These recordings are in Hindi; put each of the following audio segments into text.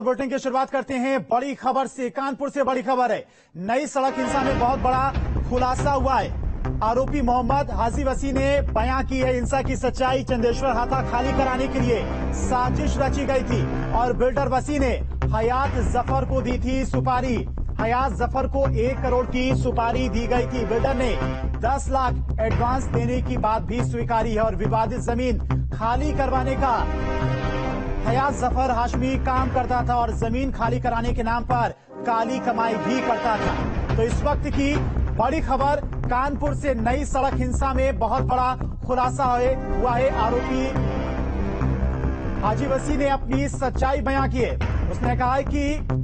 बुलेटिन की शुरुआत करते हैं बड़ी खबर से। कानपुर से बड़ी खबर है। नई सड़क हिंसा में बहुत बड़ा खुलासा हुआ है। आरोपी मोहम्मद हाजी वसी ने बयां की है हिंसा की सच्चाई। चंदेश्वर हाथा खाली कराने के लिए साजिश रची गई थी और बिल्डर वसी ने हयात जफर को दी थी सुपारी। हयात जफर को 1 करोड़ की सुपारी दी गई थी। बिल्डर ने 10 लाख एडवांस देने की बात भी स्वीकारी है और विवादित जमीन खाली करवाने का हयात जफर हाशमी काम करता था और जमीन खाली कराने के नाम पर काली कमाई भी करता था। तो इस वक्त की बड़ी खबर कानपुर से। नई सड़क हिंसा में बहुत बड़ा खुलासा हुआ है। आरोपी हाजी वसी ने अपनी सच्चाई बयां की है। उसने कहा है कि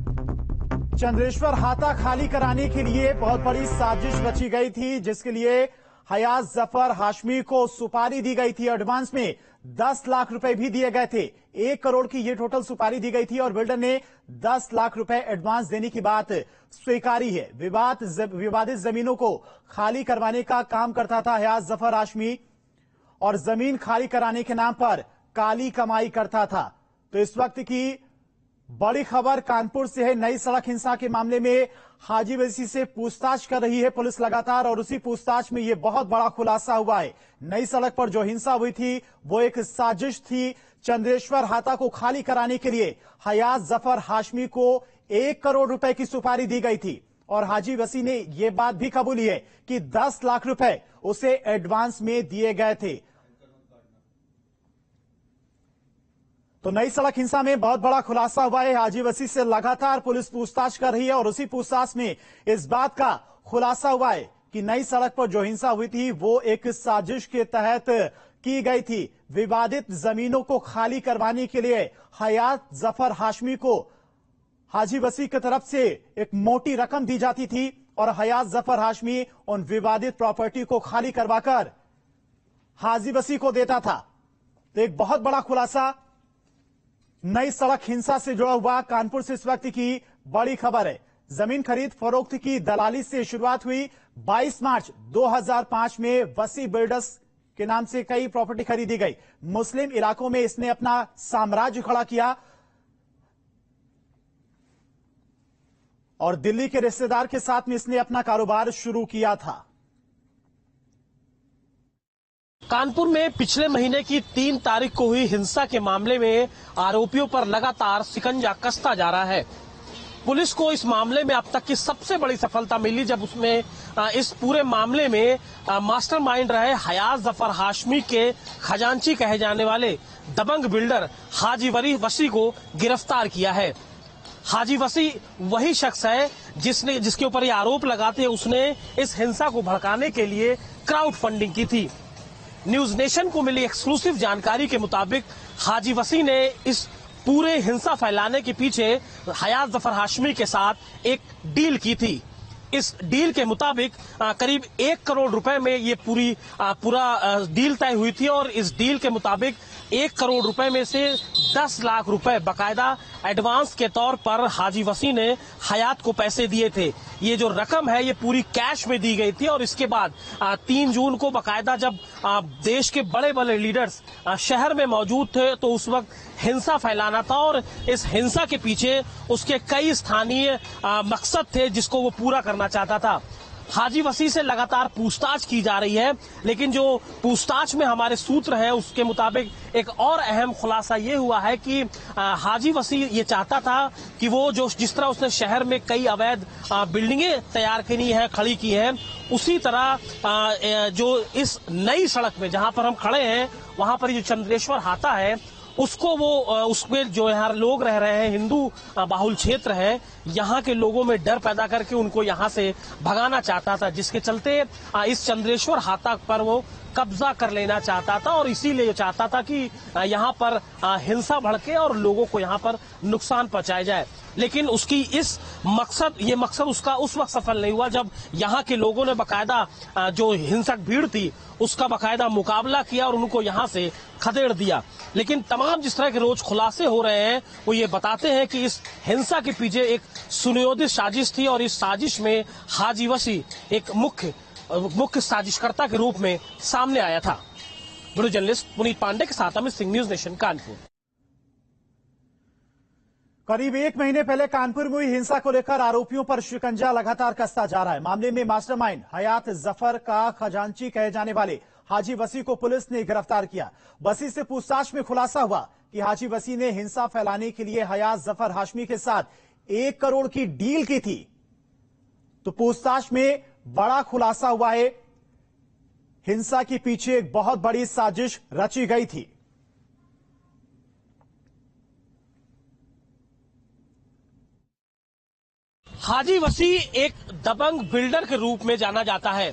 चंद्रेश्वर हाथा खाली कराने के लिए बहुत बड़ी साजिश रची गई थी, जिसके लिए हयात जफर हाशमी को सुपारी दी गई थी। एडवांस में 10 लाख रुपए भी दिए गए थे। 1 करोड़ की ये टोटल सुपारी दी गई थी और बिल्डर ने 10 लाख रुपए एडवांस देने की बात स्वीकारी है। विवादित जमीनों को खाली करवाने का काम करता था हयात जफर हाशमी और जमीन खाली कराने के नाम पर काली कमाई करता था। तो इस वक्त की बड़ी खबर कानपुर से है। नई सड़क हिंसा के मामले में हाजी वसी से पूछताछ कर रही है पुलिस लगातार और उसी पूछताछ में यह बहुत बड़ा खुलासा हुआ है। नई सड़क पर जो हिंसा हुई थी वो एक साजिश थी। चंद्रेश्वर हाथा को खाली कराने के लिए हयात जफर हाशमी को 1 करोड़ रुपए की सुपारी दी गई थी और हाजी वसी ने यह बात भी कबूली है कि 10 लाख रुपए उसे एडवांस में दिए गए थे। तो नई सड़क हिंसा में बहुत बड़ा खुलासा हुआ है। हाजी वसी से लगातार पुलिस पूछताछ कर रही है और उसी पूछताछ में इस बात का खुलासा हुआ है कि नई सड़क पर जो हिंसा हुई थी वो एक साजिश के तहत की गई थी। विवादित जमीनों को खाली करवाने के लिए हयात जफर हाशमी को हाजी वसी की तरफ से एक मोटी रकम दी जाती थी और हयात जफर हाशमी उन विवादित प्रॉपर्टी को खाली करवाकर हाजी वसी को देता था। तो एक बहुत बड़ा खुलासा नई सड़क हिंसा से जुड़ा हुआ कानपुर से इस वक्त की बड़ी खबर है। जमीन खरीद फरोख्त की दलाली से शुरुआत हुई। 22 मार्च 2005 में वसी बिल्डर्स के नाम से कई प्रॉपर्टी खरीदी गई। मुस्लिम इलाकों में इसने अपना साम्राज्य खड़ा किया और दिल्ली के रिश्तेदार के साथ में इसने अपना कारोबार शुरू किया था। कानपुर में पिछले महीने की 3 तारीख को हुई हिंसा के मामले में आरोपियों पर लगातार शिकंजा कसता जा रहा है। पुलिस को इस मामले में अब तक की सबसे बड़ी सफलता मिली जब उसमें इस पूरे मामले में मास्टरमाइंड रहे हयात जफर हाशमी के खजांची कहे जाने वाले दबंग बिल्डर हाजी वसी को गिरफ्तार किया है। हाजी वसी वही शख्स है जिसके ऊपर ये आरोप लगाते हैं उसने इस हिंसा को भड़काने के लिए क्राउड फंडिंग की थी। न्यूज नेशन को मिली एक्सक्लूसिव जानकारी के मुताबिक हाजी वसी ने इस पूरे हिंसा फैलाने के पीछे हयात जफर हाशमी के साथ एक डील की थी। इस डील के मुताबिक करीब 1 करोड़ रुपए में ये पूरा डील तय हुई थी और इस डील के मुताबिक 1 करोड़ रुपए में से 10 लाख रुपए बकायदा एडवांस के तौर पर हाजी वसी ने हयात को पैसे दिए थे। ये जो रकम है ये पूरी कैश में दी गई थी और इसके बाद 3 जून को बकायदा जब देश के बड़े बड़े लीडर्स शहर में मौजूद थे तो उस वक्त हिंसा फैलाना था और इस हिंसा के पीछे उसके कई स्थानीय मकसद थे जिसको वो पूरा करना चाहता था। हाजी वसी से लगातार पूछताछ की जा रही है, लेकिन जो पूछताछ में हमारे सूत्र हैं उसके मुताबिक एक और अहम खुलासा ये हुआ है कि हाजी वसी ये चाहता था कि वो जिस तरह उसने शहर में कई अवैध बिल्डिंगें तैयार करी हैं, खड़ी की हैं, उसी तरह जो इस नई सड़क में जहां पर हम खड़े हैं वहां पर जो चंद्रेश्वर हाथा है उसको वो उसमें जो यहाँ लोग रह रहे हैं हिंदू बाहुल क्षेत्र है, यहाँ के लोगों में डर पैदा करके उनको यहाँ से भगाना चाहता था, जिसके चलते इस चंद्रेश्वर हाथा पर वो कब्जा कर लेना चाहता था और इसीलिए चाहता था कि यहाँ पर हिंसा भड़के और लोगों को यहाँ पर नुकसान पहुंचाया जाए। लेकिन उसकी ये मकसद उसका उस वक्त सफल नहीं हुआ जब यहाँ के लोगों ने बकायदा जो हिंसक भीड़ थी उसका बकायदा मुकाबला किया और उनको यहाँ से खदेड़ दिया। लेकिन तमाम जिस तरह के रोज खुलासे हो रहे हैं वो ये बताते हैं कि इस हिंसा के पीछे एक सुनियोजित साजिश थी और इस साजिश में हाजी वसी एक मुख्य साजिशकर्ता के रूप में सामने आया था। वीडियो जर्नलिस्ट पुनीत पांडे के साथ अमित सिंह, न्यूज नेशन, कानपुर। करीब एक महीने पहले कानपुर में हुई हिंसा को लेकर आरोपियों पर शिकंजा लगातार कसता जा रहा है। मामले में मास्टरमाइंड हयात जफर का खजांची कहे जाने वाले हाजी वसी को पुलिस ने गिरफ्तार किया। वसी से पूछताछ में खुलासा हुआ कि हाजी वसी ने हिंसा फैलाने के लिए हयात जफर हाशमी के साथ 1 करोड़ की डील की थी। तो पूछताछ में बड़ा खुलासा हुआ है, हिंसा के पीछे एक बहुत बड़ी साजिश रची गई थी। हाजी वसी एक दबंग बिल्डर के रूप में जाना जाता है।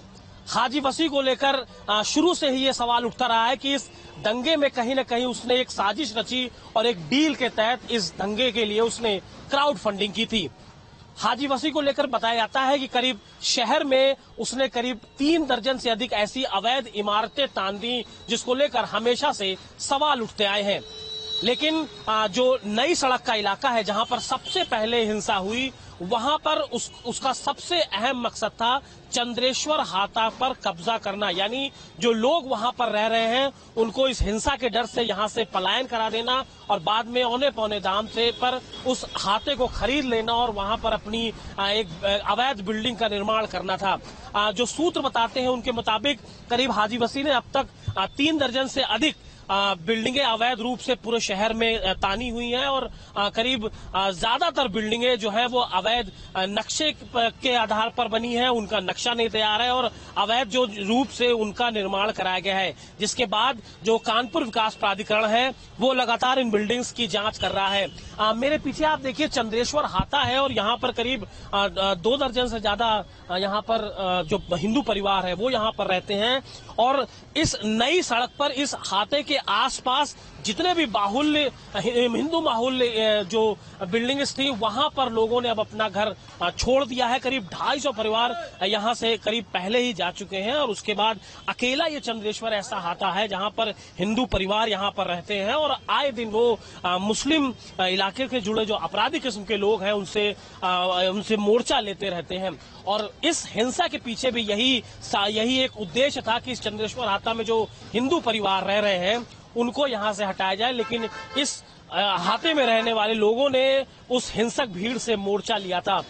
हाजी वसी को लेकर शुरू से ही ये सवाल उठता रहा है कि इस दंगे में कहीं न कहीं उसने एक साजिश रची और एक डील के तहत इस दंगे के लिए उसने क्राउड फंडिंग की थी। हाजी वसी को लेकर बताया जाता है कि करीब शहर में उसने करीब 3 दर्जन से अधिक ऐसी अवैध इमारतें तान दी, जिसको लेकर हमेशा से सवाल उठते आए हैं। लेकिन जो नई सड़क का इलाका है जहां पर सबसे पहले हिंसा हुई, वहां पर उसका सबसे अहम मकसद था चंद्रेश्वर हाता पर कब्जा करना, यानी जो लोग वहां पर रह रहे हैं उनको इस हिंसा के डर से यहां से पलायन करा देना और बाद में औने पौने दाम से पर उस हाते को खरीद लेना और वहां पर अपनी एक अवैध बिल्डिंग का निर्माण करना था। जो सूत्र बताते हैं उनके मुताबिक करीब हाजी वसी ने अब तक 3 दर्जन से अधिक बिल्डिंगें अवैध रूप से पूरे शहर में तानी हुई हैं और करीब ज्यादातर बिल्डिंगें जो है वो अवैध नक्शे के आधार पर बनी है, उनका नक्शा नहीं तैयार है और अवैध जो रूप से उनका निर्माण कराया गया है। जिसके बाद जो कानपुर विकास प्राधिकरण है वो लगातार इन बिल्डिंग्स की जांच कर रहा है। मेरे पीछे आप देखिए चंद्रेश्वर हाता है और यहाँ पर करीब 2 दर्जन से ज्यादा यहाँ पर जो हिंदू परिवार है वो यहाँ पर रहते हैं और इस नई सड़क पर इस हाते के आसपास जितने भी बाहुल्य हिंदू बाहुल्य जो बिल्डिंग्स थी वहां पर लोगों ने अब अपना घर छोड़ दिया है। करीब 250 परिवार यहां से करीब पहले ही जा चुके हैं और उसके बाद अकेला ये चंद्रेश्वर ऐसा हाता है जहां पर हिंदू परिवार यहां पर रहते हैं और आए दिन वो मुस्लिम इलाके के जुड़े जो अपराधी किस्म के लोग हैं उनसे मोर्चा लेते रहते हैं। और इस हिंसा के पीछे भी यही एक उद्देश्य था कि इस चंद्रेश्वर हाता में जो हिंदू परिवार रह रहे हैं उनको यहां से हटाया जाए, लेकिन इस हाते में रहने वाले लोगों ने उस हिंसक भीड़ से मोर्चा लिया था।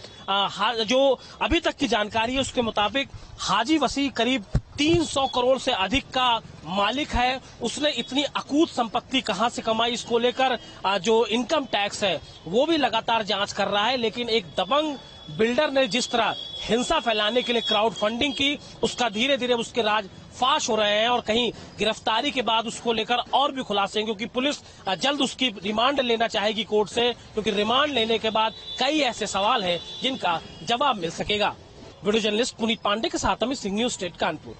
जो अभी तक की जानकारी है उसके मुताबिक हाजी वसी करीब 300 करोड़ से अधिक का मालिक है। उसने इतनी अकूत संपत्ति कहां से कमाई, इसको लेकर जो इनकम टैक्स है वो भी लगातार जांच कर रहा है। लेकिन एक दबंग बिल्डर ने जिस तरह हिंसा फैलाने के लिए क्राउड फंडिंग की, उसका धीरे धीरे उसके राज फाश हो रहे हैं और कहीं गिरफ्तारी के बाद उसको लेकर और भी खुलासे हैं, क्योंकि पुलिस जल्द उसकी रिमांड लेना चाहेगी कोर्ट से, क्योंकि रिमांड लेने के बाद कई ऐसे सवाल हैं जिनका जवाब मिल सकेगा। वीडियो जर्नलिस्ट पुनीत पांडे के साथ अमित सिंह, न्यूज स्टेट कानपुर।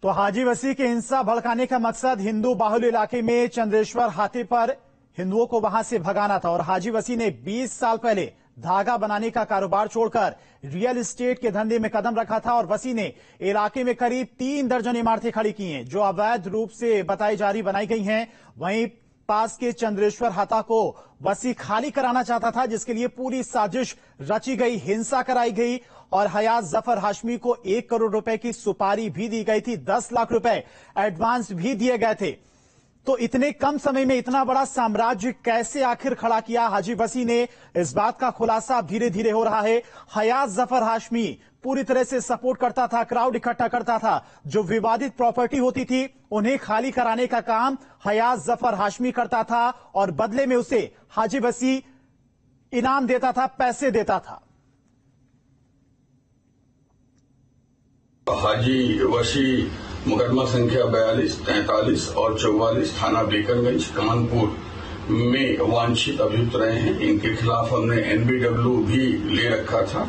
तो हाजी वसी की हिंसा भड़काने का मकसद हिंदू बाहुल्य इलाके में चंद्रेश्वर हाथे पर हिंदुओं को वहां से भगाना था और हाजी वसी ने 20 साल पहले धागा बनाने का कारोबार छोड़कर रियल एस्टेट के धंधे में कदम रखा था और वसी ने इलाके में करीब 3 दर्जन इमारतें खड़ी की हैं जो अवैध रूप से बनाई गई हैं। वहीं पास के चंद्रेश्वर हाता को वसी खाली कराना चाहता था, जिसके लिए पूरी साजिश रची गई, हिंसा कराई गई और हयात जफर हाशमी को 1 करोड़ रुपए की सुपारी भी दी गई थी, 10 लाख रुपए एडवांस भी दिए गए थे। तो इतने कम समय में इतना बड़ा साम्राज्य कैसे आखिर खड़ा किया हाजी वसी ने, इस बात का खुलासा धीरे धीरे हो रहा है। हयात जफर हाशमी पूरी तरह से सपोर्ट करता था, क्राउड इकट्ठा करता था, जो विवादित प्रॉपर्टी होती थी उन्हें खाली कराने का काम हयात जफर हाशमी करता था और बदले में उसे हाजी वसी इनाम देता था, पैसे देता था। हाजी वसी मुकदमा संख्या 42, 43 और 44 थाना बेकरगंज कानपुर में वांछित अभियुक्त रहे हैं। इनके खिलाफ हमने NBW भी ले रखा था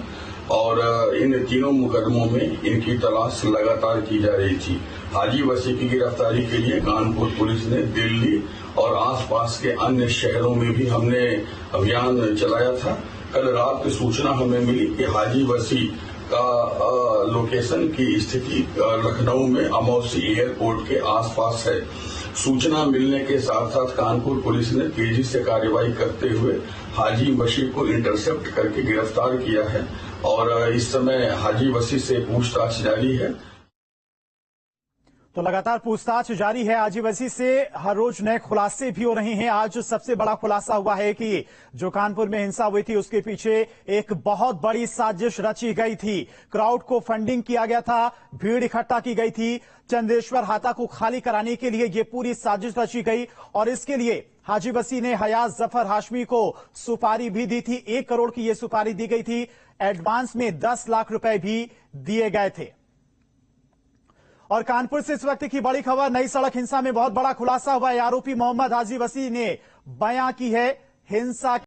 और इन तीनों मुकदमों में इनकी तलाश लगातार की जा रही थी। हाजी वसी की गिरफ्तारी के लिए कानपुर पुलिस ने दिल्ली और आसपास के अन्य शहरों में भी हमने अभियान चलाया था। कल रात सूचना हमें मिली कि हाजी वसी का लोकेशन की स्थिति लखनऊ में अमौसी एयरपोर्ट के आसपास है। सूचना मिलने के साथ साथ कानपुर पुलिस ने तेजी से कार्रवाई करते हुए हाजी वसी को इंटरसेप्ट करके गिरफ्तार किया है और इस समय हाजी वसी से पूछताछ जारी है। तो लगातार पूछताछ जारी है। हाजी वसी से हर रोज नए खुलासे भी हो रहे हैं। आज सबसे बड़ा खुलासा हुआ है कि जो कानपुर में हिंसा हुई थी उसके पीछे एक बहुत बड़ी साजिश रची गई थी। क्राउड को फंडिंग किया गया था, भीड़ इकट्ठा की गई थी। चंदेश्वर हाता को खाली कराने के लिए ये पूरी साजिश रची गई और इसके लिए हाजी वसी ने हयात जफर हाशमी को सुपारी भी दी थी। 1 करोड़ की ये सुपारी दी गई थी। एडवांस में 10 लाख रुपए भी दिए गए थे। और कानपुर से इस वक्त की बड़ी खबर, नई सड़क हिंसा में बहुत बड़ा खुलासा हुआ है। आरोपी मोहम्मद हाजी वसी ने बयां की है हिंसा